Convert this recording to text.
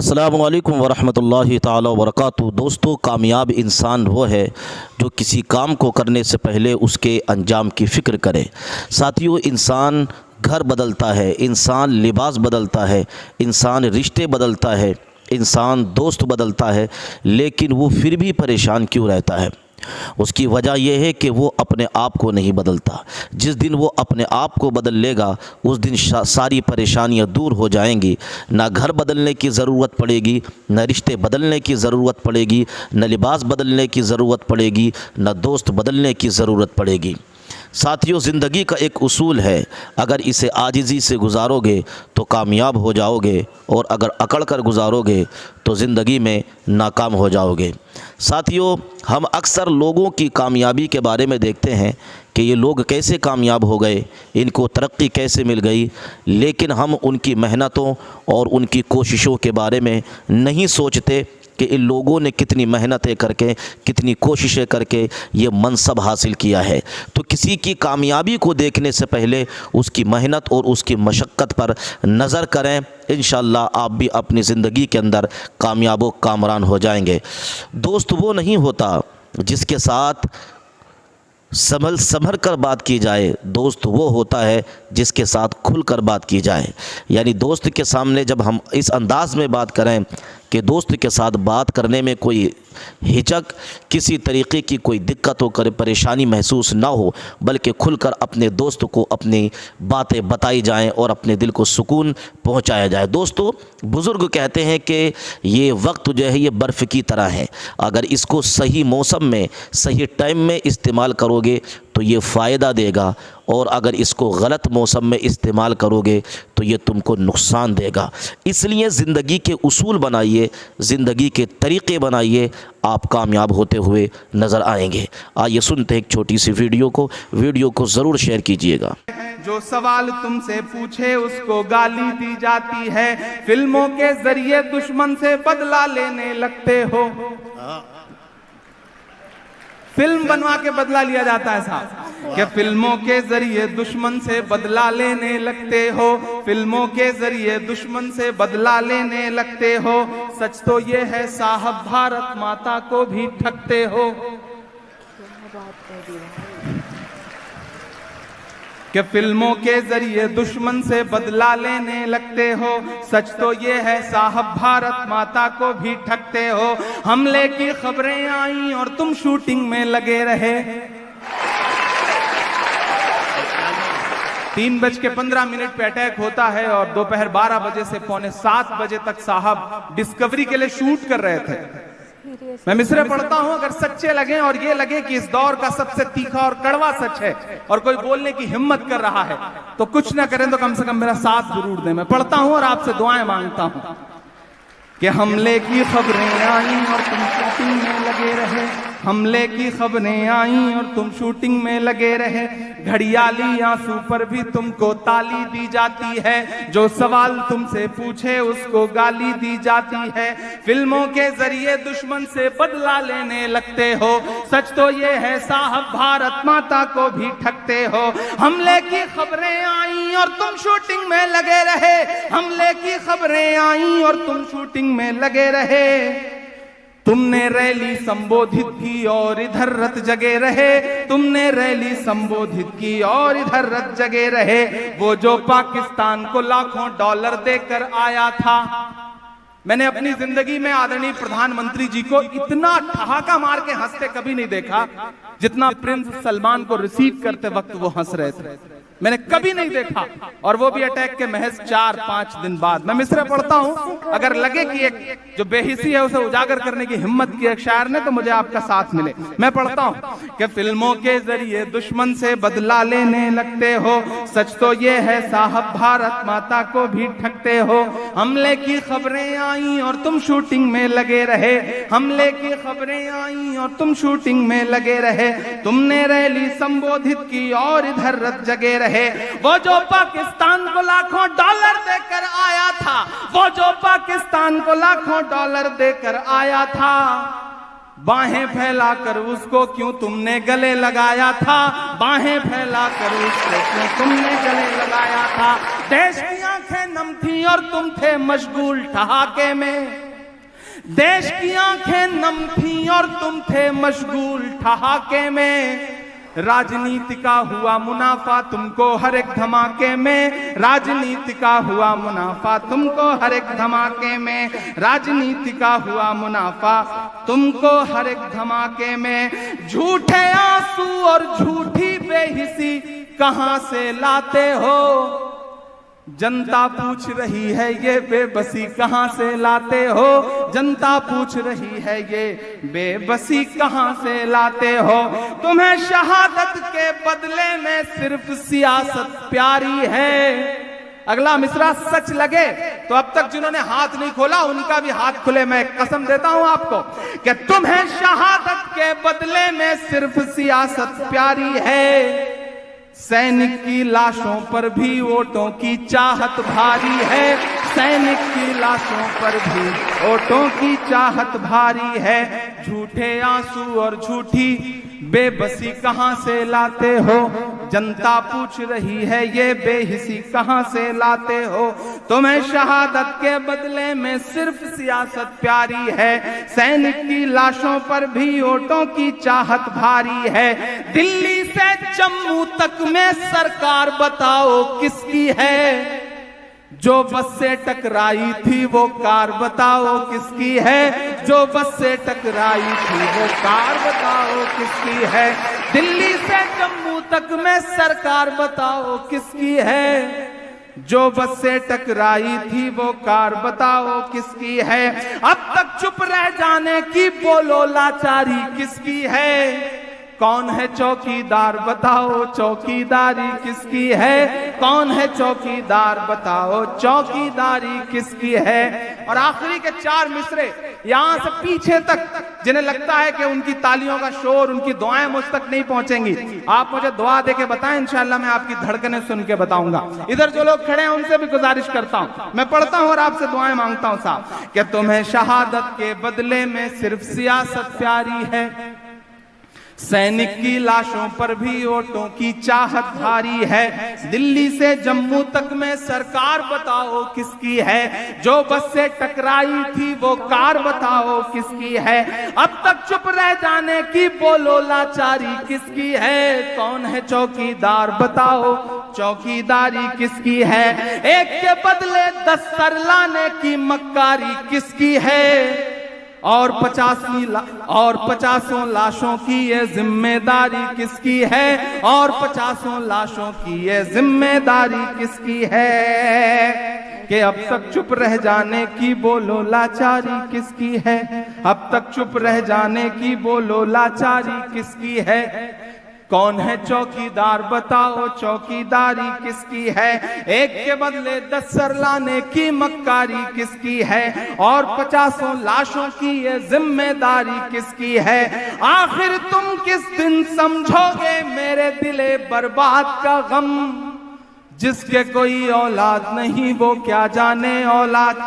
अस्सलामुअलैकुम वरहमतुल्लाहि ताला वबरकातुहू। दोस्तों, कामयाब इंसान वो है जो किसी काम को करने से पहले उसके अंजाम की फ़िक्र करे। साथियों, इंसान घर बदलता है, इंसान लिबास बदलता है, इंसान रिश्ते बदलता है, इंसान दोस्त बदलता है, लेकिन वो फिर भी परेशान क्यों रहता है? उसकी वजह यह है कि वो अपने आप को नहीं बदलता। जिस दिन वो अपने आप को बदल लेगा उस दिन सारी परेशानियां दूर हो जाएंगी। ना घर बदलने की ज़रूरत पड़ेगी, न रिश्ते बदलने की ज़रूरत पड़ेगी, न लिबास बदलने की ज़रूरत पड़ेगी, न दोस्त बदलने की ज़रूरत पड़ेगी। साथियों, ज़िंदगी का एक उसूल है, अगर इसे आजिज़ी से गुजारोगे तो कामयाब हो जाओगे, और अगर अकड़ कर गुजारोगे तो ज़िंदगी में नाकाम हो जाओगे। साथियों, हम अक्सर लोगों की कामयाबी के बारे में देखते हैं कि ये लोग कैसे कामयाब हो गए, इनको तरक्की कैसे मिल गई, लेकिन हम उनकी मेहनतों और उनकी कोशिशों के बारे में नहीं सोचते कि इन लोगों ने कितनी मेहनतें करके, कितनी कोशिशें करके ये मनसब हासिल किया है। तो किसी की कामयाबी को देखने से पहले उसकी मेहनत और उसकी मशक्क़त पर नज़र करें। इंशाअल्लाह आप भी अपनी ज़िंदगी के अंदर कामयाब व कामरान हो जाएंगे। दोस्त वो नहीं होता जिसके साथ संभल कर बात की जाए, दोस्त वो होता है जिसके साथ खुल कर बात की जाए। यानी दोस्त के सामने जब हम इस अंदाज़ में बात करें कि दोस्त के साथ बात करने में कोई हिचक, किसी तरीके की कोई दिक्कत हो कर परेशानी महसूस ना हो, बल्कि खुलकर अपने दोस्त को अपनी बातें बताई जाएं और अपने दिल को सुकून पहुंचाया जाए। दोस्तों, बुज़ुर्ग कहते हैं कि ये वक्त जो है ये बर्फ़ की तरह है, अगर इसको सही मौसम में, सही टाइम में इस्तेमाल करोगे तो ये फ़ायदा देगा, और अगर इसको गलत मौसम में इस्तेमाल करोगे तो ये तुमको नुकसान देगा। इसलिए ज़िंदगी के उसूल बनाइए, ज़िंदगी के तरीक़े बनाइए, आप कामयाब होते हुए नज़र आएंगे। आइए सुनते हैं एक छोटी सी वीडियो को ज़रूर शेयर कीजिएगा। जो सवाल तुमसे पूछे उसको गाली दी जाती है, फिल्मों के जरिए दुश्मन से बदला लेने लगते हो। फिल्म बनवा के बदला लिया जाता है साहब, कि फिल्मों के जरिए दुश्मन से बदला लेने लगते हो, फिल्मों के जरिए दुश्मन से बदला लेने लगते हो। सच तो ये है साहब, भारत माता को भी ठगते हो। कि फिल्मों के जरिए दुश्मन से बदला लेने लगते हो। सच तो ये है साहब, भारत माता को भी ठगते हो। हमले की खबरें आई और तुम शूटिंग में लगे रहे। 3:15 पे अटैक होता है और दोपहर 12 बजे से पौने 7 बजे तक साहब डिस्कवरी के लिए शूट कर रहे थे। मैं मिसरे पढ़ता हूं, अगर सच्चे लगे और ये लगे कि इस दौर का सबसे तीखा और कड़वा सच है और कोई बोलने की हिम्मत कर रहा है, तो कुछ ना करें तो कम से कम मेरा साथ जरूर दें। मैं पढ़ता हूं और आपसे दुआएं मांगता हूं कि हमले की खबरें आई और तुम शूटिंग में लगे रहे। हमले की खबरें आई और तुम शूटिंग में लगे रहे। घड़ियाली आंसू पर भी तुमको ताली दी जाती है। जो सवाल तुमसे पूछे उसको गाली दी जाती है। फिल्मों के जरिए दुश्मन से बदला लेने लगते हो। सच तो ये है साहब, भारत माता को भी ठगते हो। हमले की खबरें आई और तुम शूटिंग में लगे रहे। हमले की खबरें आई और तुम शूटिंग में लगे रहे। तुमने रैली संबोधित की और इधर रत जगे रहे। तुमने रैली संबोधित की और इधर रत जगे रहे। वो जो पाकिस्तान को लाखों डॉलर देकर आया था। मैंने अपनी जिंदगी में आदरणीय प्रधानमंत्री जी को इतना ठहाका मार के हंसते कभी नहीं देखा जितना प्रिंस सलमान को रिसीव करते वक्त वो हंस रहे थे। मैंने कभी नहीं देखा, और वो भी अटैक के महज 4-5 दिन बाद। मैं मिसरे पढ़ता हूं, अगर लगे कि एक जो बेहिसी है उसे उजागर करने की हिम्मत की एक शायर ने, तो मुझे आपका साथ मिले। मैं पढ़ता हूं कि फिल्मों के जरिए दुश्मन से बदला लेने लगते हो। सच तो ये है साहब, भारत माता को भी ठगते हो। हमले की खबरें आई और तुम शूटिंग में लगे रहे। हमले की खबरें आई और तुम शूटिंग में लगे रहे। तुमने रैली संबोधित की और इधर रत जगे रहे। वो जो पाकिस्तान को लाखों डॉलर देकर आया था, वो जो पाकिस्तान को लाखों डॉलर देकर आया था। बाहें फैलाकर उसको क्यों तुमने गले लगाया था, बाहें फैलाकर उसको क्यों तुमने गले लगाया था। देश की आंखें नम थी और तुम थे मशगूल ठहाके में, देश की आंखें नम थी और तुम थे मशगूल ठहाके में। राजनीति का हुआ मुनाफा तुमको हर एक धमाके में, राजनीति का हुआ मुनाफा तुमको हर एक धमाके में, राजनीति का हुआ मुनाफा तुमको हर एक धमाके में। झूठे आंसू और झूठी बेहिसी कहां से लाते हो, जनता पूछ रही है ये बेबसी कहां से लाते हो, जनता पूछ रही है ये बेबसी कहां से लाते हो। तुम्हें शहादत के बदले में सिर्फ सियासत प्यारी है। अगला मिसरा सच लगे तो अब तक जिन्होंने हाथ नहीं खोला उनका भी हाथ खुले। मैं कसम देता हूं आपको कि तुम्हें शहादत के बदले में सिर्फ सियासत प्यारी है। सैनिक की लाशों पर भी वोटों की चाहत भारी है, सैनिक की लाशों पर भी वोटों की चाहत भारी है। झूठे आंसू और झूठी बेबसी कहां से लाते हो, जनता पूछ रही है ये बेहिसी कहां से लाते हो। तुम्हें शहादत के बदले में सिर्फ सियासत प्यारी है, सैनिक की लाशों पर भी वोटों की चाहत भारी है। दिल्ली से जम्मू तक में सरकार बताओ किसकी है, जो बस से टकराई थी वो कार बताओ किसकी है, जो बस से टकराई थी वो कार बताओ किसकी है। दिल्ली से जम्मू तक में सरकार बताओ किसकी है, जो बस से टकराई थी वो कार बताओ किसकी है। अब तक चुप रह जाने की बोलो लाचारी किसकी है, कौन है चौकीदार बताओ चौकीदारी किसकी है, कौन है चौकीदार बताओ चौकीदारी किसकी है। और आखिरी के 4 मिसरे यहां से पीछे तक जिन्हें लगता है कि उनकी तालियों का शोर उनकी दुआएं मुझ तक नहीं पहुंचेंगी, आप मुझे दुआ देके बताएं, इंशाल्लाह मैं आपकी धड़कनें सुन के बताऊंगा। इधर जो लोग खड़े हैं उनसे भी गुजारिश करता हूं, मैं पढ़ता हूं और आपसे दुआएं मांगता हूं साहब कि तुम्हें शहादत के बदले में सिर्फ सियासत प्यारी है, सैनिक की लाशों पर भी वोटों की चाहत भारी है। दिल्ली से जम्मू तक में सरकार बताओ किसकी है, जो बस से टकराई थी वो कार बताओ किसकी है। अब तक चुप रह जाने की बोलो लाचारी किसकी है, कौन है चौकीदार बताओ चौकीदारी किसकी है। एक के बदले 10 सर लाने की मक्कारी किसकी है, और 50 लाशों की ये जिम्मेदारी किसकी है, और 50 लाशों की ये जिम्मेदारी किसकी है। कि अब तक चुप रह जाने की बोलो लाचारी किसकी है, अब तक चुप रह जाने की बोलो लाचारी किसकी है। कौन है चौकीदार बताओ चौकीदारी किसकी है, एक के बदले 10 सर लाने की मक्कारी किसकी है, और 50 लाशों की ये जिम्मेदारी किसकी है। आखिर तुम किस दिन समझोगे मेरे दिले बर्बाद का गम, जिसके कोई औलाद नहीं वो क्या जाने औलाद